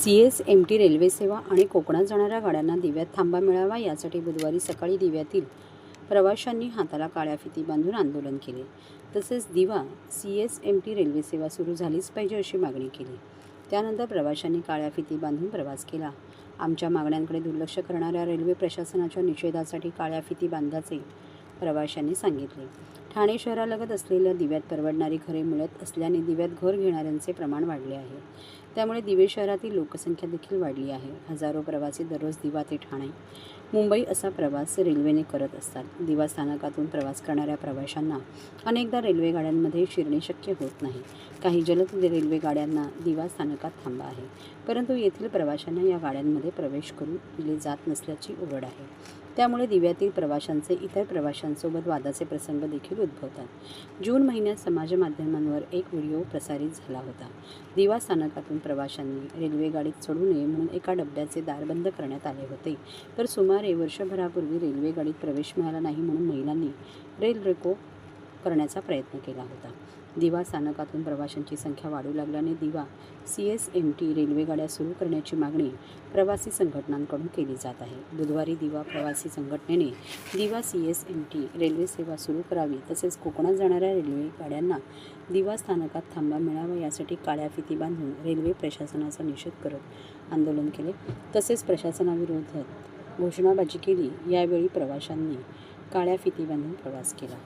CSMT railway सेवा आणि कोकणात जाणाऱ्या गाड्यांना दिव्यात थांबा मिळावा यासाठी बुधवारी सकाळी दिव्यातील प्रवाशांनी हाताला काळ्या फिती बांधून आंदोलन केले। तसेच दिवा CSMT रेल्वे सेवा सुरू झालीच पाहिजे अशी मागणी केली। त्यानंतर प्रवाशांनी काळ्या फिती बांधून प्रवास केला। आमच्या मागण्यांकडे दुर्लक्ष करणाऱ्या रेल्वे प्रशासनाच्या निषेधासाठी काळ्या फिती बांधल्याचे प्रवाशांनी सांगितले। ठाणे शहरालगत असलेल्या दिव्यात परवडणारी घरे मिळत असल्याने दिव्यात घर घेणाऱ्यांचे प्रमाण वाढले आहे। त्यामुळे दिवे शहरातील लोकसंख्या देखील वाढली आहे। हजारो प्रवासी दररोज दिवा ते ठाणे, मुंबई असा प्रवास रेल्वेने करत असतात। दिवा स्थानकातून प्रवास करणाऱ्या प्रवाशांना अनेकदा रेल्वे गाड्यांमध्ये शिरणे शक्य होत नाही। काही जलद रेल्वे गाड्यांना दिवा स्थानकात थांबा आहे, परंतु येथील प्रवाशांना या गाड्यांमध्ये प्रवेश करू दिले जात नसल्याची ओरड आहे। त्यामुळे दिव्यातील प्रवाशांचे इतर प्रवाशांसोबत वादाचे प्रसंग देखील उद्भवतात। जून महिन्यात समाज माध्यमांवर एक व्हिडिओ प्रसारित झाला होता। दिवा स्थानकातून प्रवाशांनी रेल्वे गाडीत चढू नये म्हणून एका डब्याचे दार बंद करण्यात आले होते, तर सुमारे वर्षभरापूर्वी रेल्वे गाडीत प्रवेश मिळाला नाही म्हणून महिलांनी रेल रोको करण्याचा प्रयत्न केला होता। दिवा स्थानकातून प्रवाशांची संख्या वाढू लागल्याने दिवा CSMT रेल्वे गाड्या सुरू करण्याची मागणी प्रवासी संघटनांकडून केली जात आहे। बुधवारी दिवा प्रवासी संघटनेने दिवा CSMT रेल्वे सेवा सुरू करावी, तसेच कोकणात जाणाऱ्या रेल्वे गाड्यांना दिवा स्थानकात थांबा मिळावा यासाठी काळ्या फिती बांधून रेल्वे प्रशासनाचा निषेध करत आंदोलन केले। तसेच प्रशासनाविरोधात घोषणाबाजी केली। यावेळी प्रवाशांनी काळ्या फिती बांधून प्रवास केला।